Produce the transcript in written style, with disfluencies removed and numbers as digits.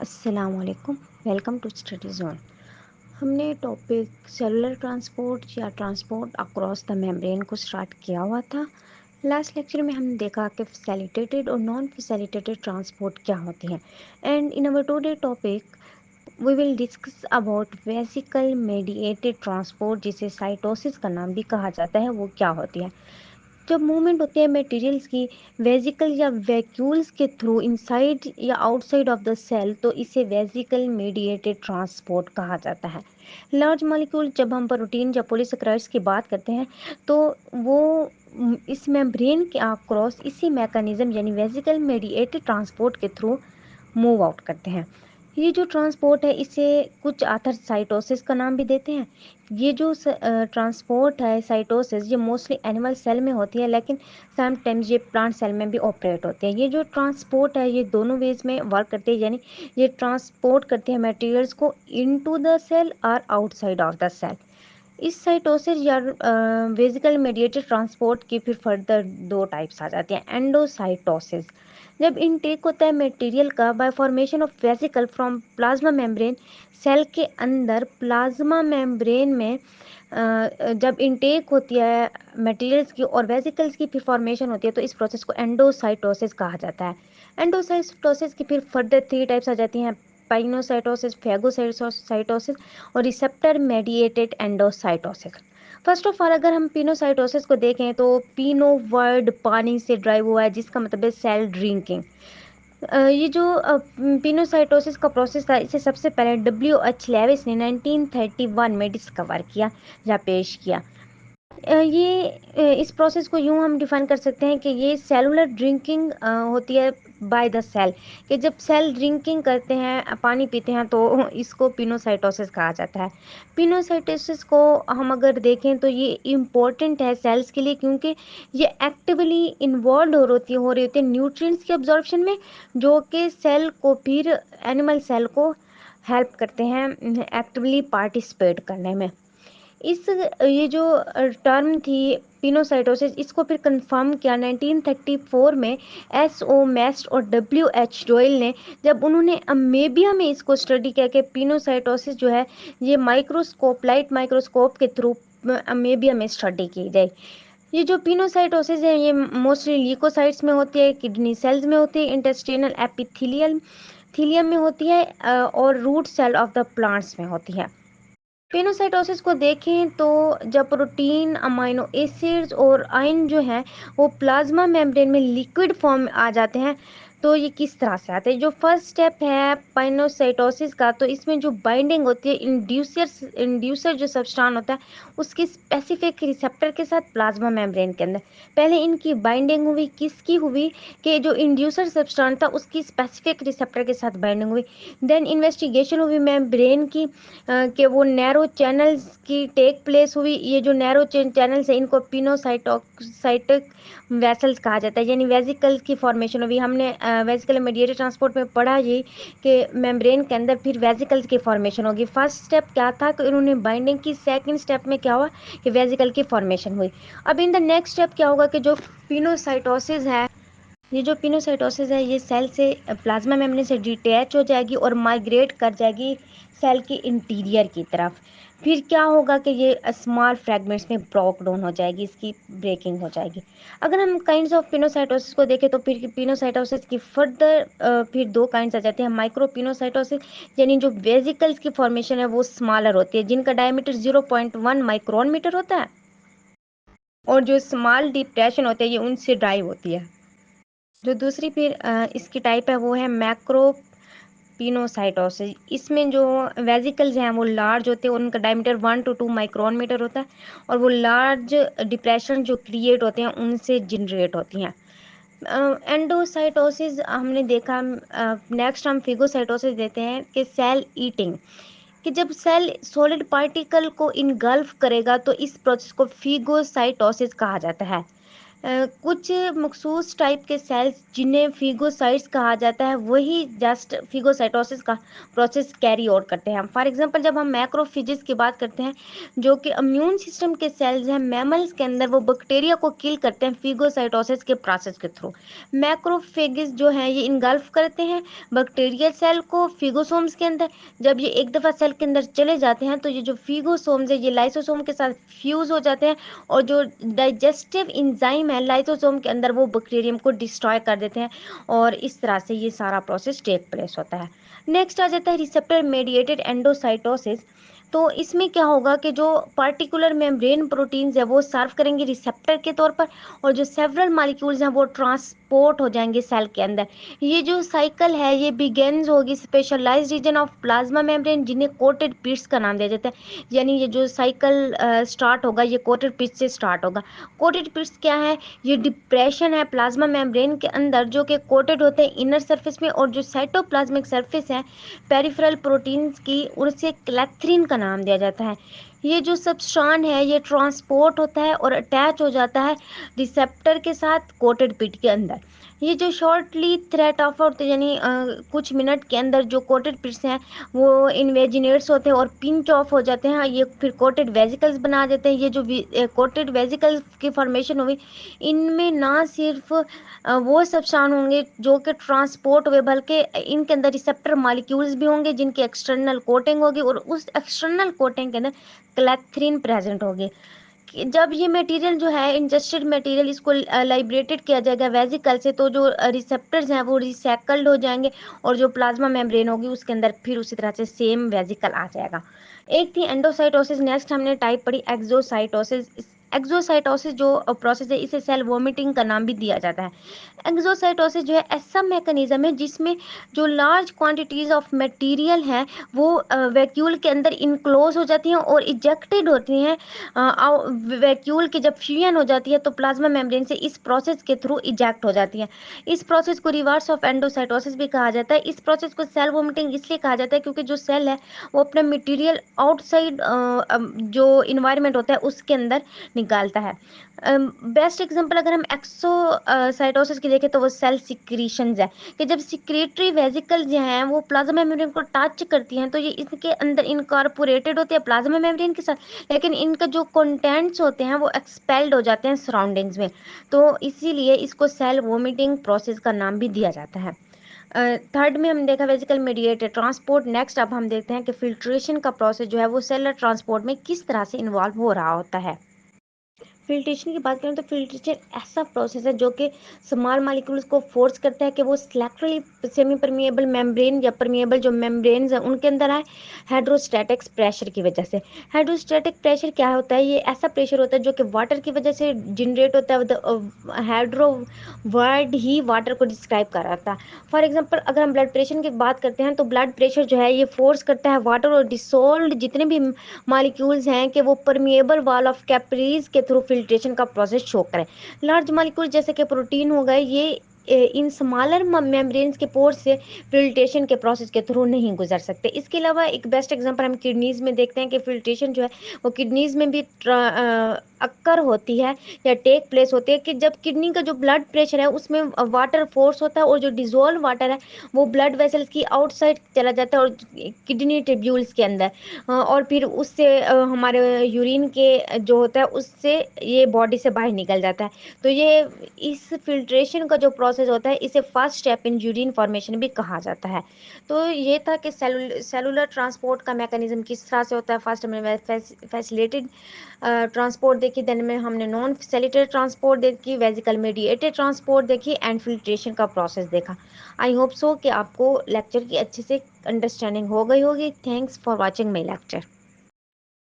अस्सलामुअलैकुम। Welcome to study zone. हमने topic cellular transport या ट्रांसपोर्ट अक्रॉस द मेम्ब्रेन को स्टार्ट किया हुआ था। लास्ट लेक्चर में हमने देखा कि फैसिलिटेटेड और नॉन फैसिलिटेटेड ट्रांसपोर्ट क्या होती हैं। And in our today topic we will discuss about vesicle mediated transport, जिसे साइटोसिस का नाम भी कहा जाता है, वो क्या होती है। जब मूवमेंट होती है मटेरियल्स की वेसिकल या वैक्यूल्स के थ्रू इनसाइड या आउटसाइड ऑफ द सेल, तो इसे वेसिकल मीडिएटेड ट्रांसपोर्ट कहा जाता है। लार्ज मॉलिक्यूल, जब हम प्रोटीन या पॉलीसेकेराइड्स की बात करते हैं तो वो इस मेम्ब्रेन के अक्रॉस इसी मैकेनिज्म यानी वेसिकल मीडिएटेड ट्रांसपोर्ट के थ्रू मूव आउट करते हैं। ये जो ट्रांसपोर्ट है इसे कुछ आथर साइटोसिस का नाम भी देते हैं। ये जो ट्रांसपोर्ट है साइटोसिस, ये मोस्टली एनिमल सेल में होती है, लेकिन समटाइम्स ये प्लांट सेल में भी ऑपरेट होती है। ये जो ट्रांसपोर्ट है ये दोनों वेज में वर्क करते हैं, यानी ये ट्रांसपोर्ट करते हैं मटेरियल्स को इनटू द सेल और आउटसाइड ऑफ द सेल। इस साइटोसिस या वेसिकल मीडिएटेड ट्रांसपोर्ट की फिर फर्दर दो टाइप्स आ जाती हैं। एंडोसाइटोसिस, जब इनटेक होता है मटेरियल का by formation of vesicle from plasma membrane, cell के अंदर प्लाज्मा मेम्ब्रेन में जब इनटेक होती है मटेरियल्स की और वेसिकल्स की फिर फॉर्मेशन होती है, तो इस प्रोसेस को एंडोसाइटोसिस कहा जाता है। एंडोसाइटोसिस की फिर फर्दर थ्री टाइप्स आ जाती हैं: पाइनोसाइटोसिस, फैगोसाइटोसिस और receptor mediated endocytosis. First of all अगर हम पिनोसाइटोसिस को देखें तो पिनो वर्ड पानी से ड्राइव हुआ है, जिसका मतलब है सेल ड्रिंकिंग। ये जो पिनोसाइटोसिस का प्रोसेस था, इसे सबसे पहले WH लेविस ने 1931 में डिस्कवर किया या पेश किया। इस प्रोसेस को यूँ हम डिफाइन कर सकते हैं कि ये सेलुलर ड्रिंकिंग होती है बाय द सेल, कि जब सेल ड्रिंकिंग करते हैं, पानी पीते हैं, तो इसको पिनोसाइटोसिस कहा जाता है। पिनोसाइटोसिस को हम अगर देखें तो ये इम्पोर्टेंट है सेल्स के लिए, क्योंकि ये एक्टिवली इन्वॉल्व हो रही होती है न्यूट्रिएंट्स के अब्जॉर्प्शन में, जो कि सेल को फिर एनिमल सेल को हेल्प करते हैं एक्टिवली पार्टिसिपेट करने में। ये जो टर्म थी पिनोसाइटोसिस, इसको फिर कंफर्म किया 1934 में SO मेस्ट और WH डोयल ने, जब उन्होंने अमेबिया में इसको स्टडी किया कि पिनोसाइटोसिस जो है ये लाइट माइक्रोस्कोप के थ्रू अमेबिया में स्टडी की जाए। ये जो पिनोसाइटोसिस है ये मोस्टली ल्यूकोसाइट्स में होती है, किडनी सेल्स में होती है, इंटेस्टिनल एपिथेलियल थीलियम में होती है और root cell of the plants में होती है। पिनोसाइटोसिस को देखें तो जब प्रोटीन, अमाइनो एसिड्स और आयन जो हैं वो प्लाज्मा मेम्ब्रेन में लिक्विड फॉर्म में आ जाते हैं, तो ये किस तरह से आते हैं। जो फर्स्ट स्टेप है पिनोसाइटोसिस का, तो इसमें जो बाइंडिंग होती है इंड्यूसर जो सब्सटेंस होता है उसकी स्पेसिफिक रिसेप्टर के साथ प्लाज्मा मेम्ब्रेन के अंदर। पहले इनकी बाइंडिंग हुई, किसकी हुई कि जो इंड्यूसर सब्सटेंस था उसकी स्पेसिफिक रिसेप्टर के साथ बाइंडिंग हुई। देन इन्वेस्टिगेशन हुई मेम्ब्रेन की कि वो नैरो चैनल्स की टेक प्लेस हुई। ये जो नैरो चैनल्स है इनको पिनोसाइटिक वेसल्स कहा जाता है, यानी वेसिकल्स की फॉर्मेशन हुई। हमने वेसिकल मीडिएटेड ट्रांसपोर्ट में पढ़ा ये कि मेम्ब्रेन के अंदर फिर वेसिकल्स की फॉर्मेशन होगी। फर्स्ट स्टेप क्या था कि उन्होंने बाइंडिंग की, सेकंड स्टेप में क्या हुआ कि वेसिकल की फॉर्मेशन हुई। अब इन द नेक्स्ट स्टेप क्या होगा कि जो पिनोसाइटोसिस है, ये जो पिनोसाइटोसिस है ये सेल से प्लाज्मा मेम्ब्रेन से डिटैच हो जाएगी और माइग्रेट कर जाएगी सेल की इंटीरियर की तरफ। फिर क्या होगा कि ये स्मॉल फ्रैगमेंट्स में ब्रोक डाउन हो जाएगी, इसकी ब्रेकिंग हो जाएगी। अगर हम काइंड्स ऑफ पिनोसाइटोसिस को देखें तो फिर पिनोसाइटोसिस की फर्दर फिर दो काइंड्स आ जाते हैं। माइक्रो पिनोसाइटोसिस, यानी जो वेसिकल्स की फॉर्मेशन है वो स्मॉलर होती है, जिनका डायमीटर 0.1 माइक्रोन मीटर होता है, और जो स्मॉल डिप्रेशन होते हैं ये उनसे ड्राइव होती है। जो दूसरी फिर इसकी टाइप है वो है मैक्रो पिनोसाइटोसिस। इसमें जो वेसिकल्स हैं वो लार्ज होते हैं, उनका डायमीटर 1 to 2 माइक्रोन मीटर होता है, और वो लार्ज डिप्रेशन जो क्रिएट होते हैं उनसे जनरेट होती हैं। एंडोसाइटोसिस हमने देखा। नेक्स्ट हम फिगोसाइटोसिस देते हैं कि सेल ईटिंग, कि जब सेल सॉलिड पार्टिकल को इनगल्फ करेगा तो इस प्रोसेस को फिगोसाइटोसिस कहा जाता है। कुछ मखसूस टाइप के सेल्स जिन्हें फिगोसाइट्स कहा जाता है वही जस्ट फिगोसाइटोसिस का प्रोसेस कैरी आउट करते हैं। फॉर एग्जांपल जब हम मैक्रोफेजेस की बात करते हैं जो कि इम्यून सिस्टम के सेल्स हैं मैमल्स के अंदर, वो बैक्टीरिया को किल करते हैं फिगोसाइटोसिस के प्रोसेस के थ्रू। मैक्रोफेजेस जो हैं ये इनगल्फ करते हैं बैक्टीरियल सेल को फिगोसोम्स के अंदर। जब ये एक दफ़ा सेल के अंदर चले जाते हैं तो ये जो फिगोसोम्स है ये लाइसोसोम के साथ फ्यूज हो जाते हैं और जो डाइजेस्टिव इंजाइम है लाइसोसोम के अंदर वो बैक्टीरियम को डिस्ट्रॉय कर देते हैं और इस तरह से ये सारा प्रोसेस टेक प्लेस होता है। नेक्स्ट आ जाता है रिसेप्टर मेडिएटेड एंडोसाइटोसिस। तो इसमें क्या होगा कि जो पार्टिकुलर मेम्ब्रेन प्रोटीन्स है वो सर्व करेंगे रिसेप्टर के तौर पर और जो सेवरल मॉलिक्यूल्स हैं वो ट्रांसपोर्ट हो जाएंगे सेल के अंदर। ये जो साइकिल है ये बिगेन्स होगी specialized region of plasma membrane जिन्हें कोटेड पीट्स का नाम दिया जाता है। यानी ये जो साइकिल स्टार्ट होगा ये कोटेड पीट्स से स्टार्ट होगा। कोटेड पीट्स क्या है? ये डिप्रेशन है प्लाज्मा मेम्ब्रेन के अंदर जो कि कोटेड होते हैं इनर सरफेस में, और जो साइटोप्लाज्मिक सरफेस है पेरिफेरल प्रोटीन्स की उनसे क्लैथ्रिन का नाम दिया जाता है। ये जो सब्सट्रान है ये ट्रांसपोर्ट होता है और अटैच हो जाता है रिसेप्टर के साथ कोटेड पिट के अंदर। ये जो शॉर्टली थ्रेट ऑफ होते यानी कुछ मिनट के अंदर जो कोटेड पिट्स हैं वो इन्वेजिनेट्स होते हैं और पिंच ऑफ हो जाते हैं, ये फिर कोटेड वेजिकल्स बना देते हैं। ये जो कोटेड वेजिकल्स की फॉर्मेशन हुई इनमें ना सिर्फ वो सब्सटेंस होंगे जो कि ट्रांसपोर्ट हुए बल्कि इनके अंदर रिसेप्टर मॉलिक्यूल्स भी होंगे जिनकी एक्सटर्नल कोटिंग होगी और उस एक्सटर्नल कोटिंग के अंदर क्लैथ्रिन प्रेजेंट होगी। जब ये मटेरियल जो है इंजेस्टेड मटेरियल इसको लाइब्रेटेड किया जाएगा वेजिकल से तो जो रिसेप्टर्स हैं वो रिसाइकल्ड हो जाएंगे और जो प्लाज्मा मेम्ब्रेन होगी उसके अंदर फिर उसी तरह से सेम वेजिकल आ जाएगा। एक थी एंडोसाइटोसिस, नेक्स्ट हमने टाइप पढ़ी एक्सोसाइटोसिस। एक्सोसाइटोसिस जो प्रोसेस है इसे सेल वोमिटिंग का नाम भी दिया जाता है। एक्सोसाइटोसिस जो है ऐसा मैकेनिज्म है जिसमें जो लार्ज क्वांटिटीज ऑफ मटेरियल है वो वैक्यूल के अंदर इनक्लोज हो जाती हैं और इजेक्टेड होती हैं। वैक्यूल की जब फ्यूजन हो जाती है तो प्लाज्मा मेम्ब्रेन से इस प्रोसेस के थ्रू इजेक्ट हो जाती है। इस प्रोसेस को रिवर्स ऑफ एंडोसाइटोसिस भी कहा जाता है। इस प्रोसेस को सेल वोमिटिंग इसलिए कहा जाता है क्योंकि जो सेल है वो अपना मटेरियल आउटसाइड जो इन्वायरमेंट होता है उसके अंदर निकालता है। बेस्ट एग्जांपल अगर हम एक्सोसाइटोसिस की देखें तो वो सेल सिक्रीशंस है कि जब सिक्रेटरी वेजिकल जो हैं वो प्लाज्मा मेम्ब्रेन को टच करती हैं तो ये इसके अंदर इनकॉर्पोरेटेड होते हैं प्लाज्मा मेम्ब्रेन के साथ, लेकिन इनका जो कंटेंट्स होते हैं वो एक्सपेल्ड हो जाते हैं सराउंडिंग्स में। तो इसीलिए इसको सेल वोमिटिंग प्रोसेस का नाम भी दिया जाता है। थर्ड में हम देखा वेजिकल मीडिएटेड ट्रांसपोर्ट। नेक्स्ट अब हम देखते हैं कि फिल्ट्रेशन का प्रोसेस जो है वो सेलर ट्रांसपोर्ट में किस तरह से इन्वॉल्व हो रहा होता है। फिल्ट्रेशन की बात करें तो फिल्ट्रेशन ऐसा प्रोसेस है जो कि स्मॉल मॉलिक्यूल्स को फोर्स करता है कि वो सिलेक्टिवली सेमी परमिएबल मेम्ब्रेन या परमिएबल जो मेम्ब्रेन्स हैं उनके अंदर आए हाइड्रोस्टैटिक प्रेशर की वजह से। हाइड्रोस्टैटिक प्रेशर क्या होता है? ये ऐसा प्रेशर होता है जो कि वाटर की वजह से जनरेट होता है। हाइड्रो वर्ड ही वाटर को डिस्क्राइब कर रहा था। फॉर एग्जाम्पल अगर हम ब्लड प्रेशर की बात करते हैं तो ब्लड प्रेशर जो है ये फोर्स करता है वाटर और डिसोल्व जितने भी मॉलिक्यूल्स हैं कि वो परमिएबल वॉल ऑफ कैपिलरीज के थ्रू फिल्ट्रेशन का प्रोसेस शो करें। लार्ज मॉलिक्यूल जैसे कि प्रोटीन हो गए ये इन स्मॉलर मेम्ब्रेन्स के पोर से फिल्ट्रेशन के प्रोसेस के थ्रू नहीं गुजर सकते। इसके अलावा एक बेस्ट एग्जांपल हम किडनीज में देखते हैं कि फिल्ट्रेशन जो है वो किडनीज में भी अक्कर होती है या टेक प्लेस होती है कि जब किडनी का जो ब्लड प्रेशर है उसमें वाटर फोर्स होता है और जो डिजोल्व वाटर है वो ब्लड वेसल्स की आउटसाइड चला जाता है और किडनी ट्यूब्यूल्स के अंदर और फिर उससे हमारे यूरिन के जो होता है उससे ये बॉडी से बाहर निकल जाता है। तो ये इस फिल्ट्रेशन का जो प्रोसेस होता है इसे first step in urine formation भी कहा जाता है। तो ये था कि सेलुलर ट्रांसपोर्ट का मैकेनिज्म किस तरह से होता है। फर्स्ट हमने फैसिलिटेड ट्रांसपोर्ट देखी, देन में हमने नॉन फैसिलिटेड ट्रांसपोर्ट देखी, वेजिकल मीडिएटेड ट्रांसपोर्ट देखी एंड फिल्ट्रेशन का प्रोसेस देखा। आई होप सो कि आपको लेक्चर की अच्छे से अंडरस्टैंडिंग हो गई होगी। Thanks for watching my lecture.